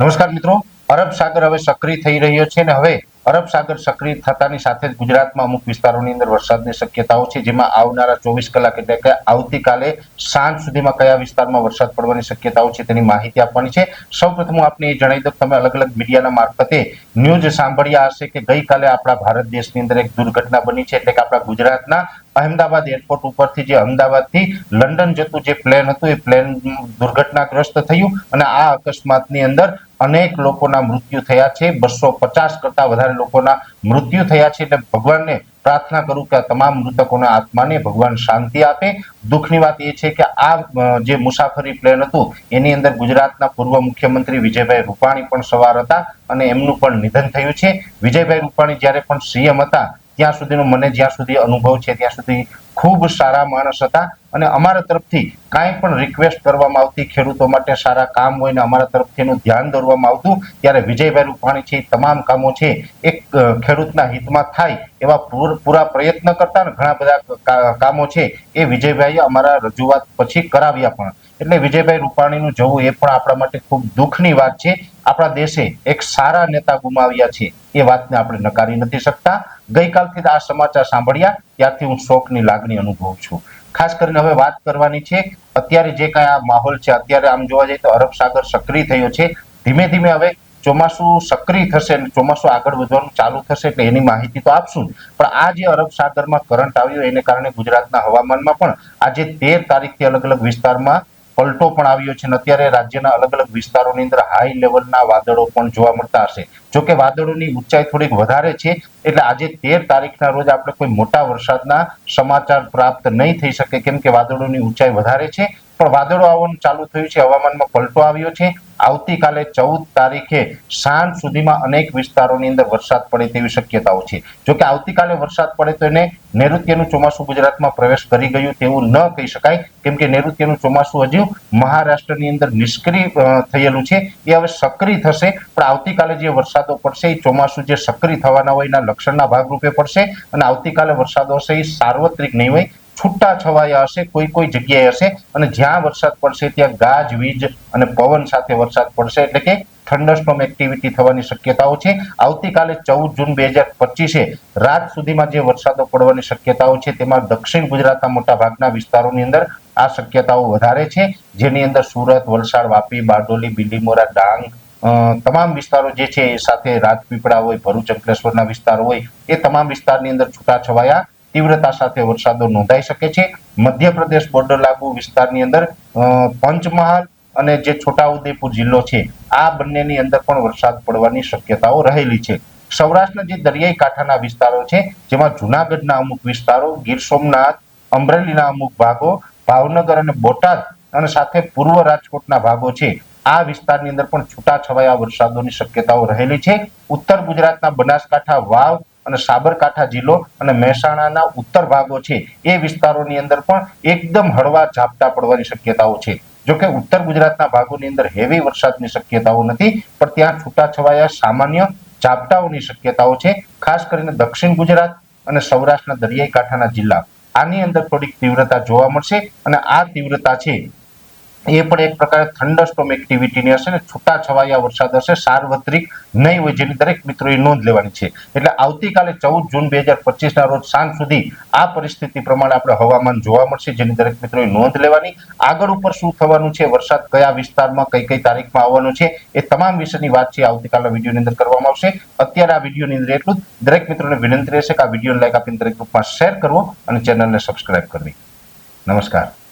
નમસ્કાર મિત્રો, અરબ સાગર હવે સક્રિય થઈ રહ્યો છે અને હવે અરબ સાગર સક્રિય થતાની સાથે જ ગુજરાતમાં અમુક વિસ્તારોની અંદર વરસાદની શક્યતાઓ છે, જેમાં આવનારા 24 કલાક એટલે કે આવતીકાલે સાંજ સુધીમાં કયા વિસ્તારમાં વરસાદ પડવાની શક્યતાઓ છે તેની માહિતી આપવાની છે। સૌપ્રથમ હું આપને એ જણાવી દઉં, તમે અલગ અલગ મીડિયાના મારફતે ન્યૂઝ સાંભળ્યા હશે કે ગઈકાલે આપણા ભારત દેશની અંદર એક દુર્ઘટના બની છે, એટલે કે આપણા ગુજરાતના અહેમદાબાદ એરપોર્ટ ઉપરથી જે અમદાવાદથી લંડન જતું જે પ્લેન હતું એ પ્લેન દુર્ઘટનાગ્રસ્ત થયું અને આ અકસ્માતની અંદર અનેક લોકોના મૃત્યુ થયા છે। 250 કરતા વધારે લોકોના મૃત્યુ થયા છે। એટલે ભગવાનને પ્રાર્થના કરું કે આ તમામ મૃતકોના આત્માને ભગવાન શાંતિ આપે। દુઃખની વાત એ છે કે આ જે મુસાફરી પ્લેન હતું એની અંદર ગુજરાતના પૂર્વ મુખ્યમંત્રી વિજયભાઈ રૂપાણી પણ સવાર હતા અને એમનું પણ નિધન થયું છે। વિજયભાઈ રૂપાણી જ્યારે પણ સીએમ હતા ત્યાં સુધીનો મને જ્યાં સુધી અનુભવ છે ત્યાં સુધી ખૂબ સારા માણસ હતા અને અમારા તરફથી કાંઈ પણ રિક્વેસ્ટ કરવામાં આવતી, ખેડૂતો માટે સારા કામ હોય ને અમારા તરફથી એનું ધ્યાન દોરવામાં આવતું, ત્યારે વિજયભાઈ રૂપાણી છે તમામ કામો છે એક ખેડૂતના હિતમાં થાય એવા પૂરા પ્રયત્ન કરતા ને ઘણા બધા કામો છે એ વિજયભાઈએ અમારા રજૂઆત પછી કરાવ્યા પણ। એટલે વિજયભાઈ રૂપાણીનું જવું એ પણ આપણા માટે ખૂબ દુઃખની વાત છે। આપણા દેશે એક સારા નેતા ગુમાવ્યા છે એ વાતને આપણે નકારી નથી શકતા। ગઈકાલથી આ સમાચાર સાંભળ્યા ત્યારથી હું શોકની લાગણી અનુભવું છું। ખાસ કરીને હવે વાત કરવાની છે અત્યારે જે કાંઈ આ માહોલ છે, અત્યારે આમ જોવા જઈએ તો અરબ સાગર સક્રિય થયો છે। ધીમે ધીમે હવે ચોમાસું સક્રિય થશે અને ચોમાસું આગળ વધવાનું ચાલુ થશે એટલે એની માહિતી તો આપશું, પણ આ જે અરબ સાગરમાં કરંટ આવ્યો એને કારણે ગુજરાતના હવામાનમાં પણ આજે 13 તારીખથી અલગ અલગ વિસ્તારમાં પલટો પણ આવ્યો છે અને અત્યારે રાજ્યના અલગ અલગ વિસ્તારોની અંદર હાઈ લેવલના વાદળો પણ જોવા મળતા હશે। જોકે વાદળોની ઊંચાઈ થોડીક વધારે છે એટલે આજે 13 તારીખના રોજ આપણે કોઈ મોટા વરસાદના સમાચાર પ્રાપ્ત નહીં થઈ શકે, કેમ કે વાદળોની ઊંચાઈ વધારે છે। પણ વાદળો આવવાનું ચાલુ થયું છે, હવામાનમાં પલટો આવ્યો છે। આવતીકાલે 14 તારીખે સાંજ સુધીમાં અનેક વિસ્તારોની અંદર વરસાદ પડે તેવી શક્યતાઓ છે। જોકે આવતીકાલે વરસાદ પડે તો એને નૈઋત્યનું ચોમાસું ગુજરાતમાં પ્રવેશ કરી ગયું તેવું ન કહી શકાય, કેમ કે નૈઋત્યનું ચોમાસું હજુ મહારાષ્ટ્રની અંદર નિષ્ક્રિય થયેલું છે, એ હવે સક્રિય થશે। પણ આવતીકાલે જે વરસાદો પડશે એ ચોમાસું જે સક્રિય થવાના હોય એના લક્ષણના ભાગરૂપે પડશે અને આવતીકાલે વરસાદો હશે એ સાર્વત્રિક નહીં હોય, છૂટા છવાયા હશે, કોઈ જગ્યાએ હશે અને જ્યાં વરસાદ પડશે ત્યાં ગાજવીજ અને પવન સાથે વરસાદ પડશે, એટલે કે થંડરસ્ટોર્મ એક્ટિવિટી થવાની શક્યતાઓ છે। આવતીકાલે 14 જૂન 2025 રાત સુધીમાં જે વરસાદો પડવાની શક્યતાઓ છે તેમાં દક્ષિણ ગુજરાતના મોટા ભાગના વિસ્તારોની અંદર આ શક્યતાઓ વધારે છે, જેની અંદર સુરત, વલસાડ, વાપી, બારડોલી, બીલીમોરા, ડાંગ તમામ વિસ્તારો જે છે એ સાથે રાજપીપળા હોય, ભરૂચ, અંકલેશ્વરના વિસ્તારો હોય એ તમામ વિસ્તારની અંદર છૂટાછવાયા તીવ્રતા સાથે વરસાદો નોંધાઈ શકે છે। મધ્યપ્રદેશ બોર્ડર લાગુ વિસ્તારની અંદર પંચમહાલ અને જે છોટાઉદેપુર જિલ્લો છે આ બંનેની અંદર પણ વરસાદ પડવાની શક્યતાઓ રહેલી છે। સૌરાષ્ટ્રના જે દરિયાઈ કાંઠાના વિસ્તારો છે જેમાં જુનાગઢના અમુક વિસ્તારો, ગીર સોમનાથ, અમરેલીના અમુક ભાગો, ભાવનગર અને બોટાદ અને સાથે પૂર્વ રાજકોટના ભાગો છે, આ વિસ્તારની અંદર પણ છૂટાછવાયા વરસાદોની શક્યતાઓ રહેલી છે। ઉત્તર ગુજરાતના બનાસકાંઠા, વાવ અને સાબરકાંઠા જિલ્લો અને મહેસાણાના ઉત્તર ભાગો છે એ વિસ્તારોની અંદર પણ એકદમ હળવા ઝાપટા પડવાની શક્યતાઓ છે। જોકે ઉત્તર ગુજરાતના ભાગોની અંદર હેવી વરસાદની શક્યતાઓ નથી, પણ ત્યાં છૂટાછવાયા સામાન્ય ઝાપટાઓની શક્યતાઓ છે। ખાસ કરીને દક્ષિણ ગુજરાત અને સૌરાષ્ટ્રના દરિયાઈ કાંઠાના જિલ્લા આની અંદર થોડીક તીવ્રતા જોવા મળશે અને આ તીવ્રતા છે એ પણ એક પ્રકારે થંડરસ્ટોર્મ એક્ટિવિટીની હશે ને છૂટાછવાયા વરસાદ હશે, સાર્વત્રિક નહીં હોય, જેની દરેક મિત્રોએ નોંધ લેવાની છે। એટલે આવતીકાલે 14 જૂન 2025 રોજ સાંજ સુધી આ પરિસ્થિતિ પ્રમાણે આપણે હવામાન જોવા મળશે, જેની દરેક મિત્રોએ નોંધ લેવાની। આગળ ઉપર શું થવાનું છે, વરસાદ કયા વિસ્તારમાં કઈ તારીખમાં આવવાનો છે એ તમામ વિશેની વાત છે આવતીકાલના વિડીયોની અંદર કરવામાં આવશે। અત્યારે આ વિડીયોની અંદર એટલું જ। દરેક મિત્રોને વિનંતી રહેશે કે આ વિડીયોને લાઈક આપીને દરેક ગ્રુપમાં શેર કરવો અને ચેનલને સબસ્ક્રાઇબ કરવી। નમસ્કાર।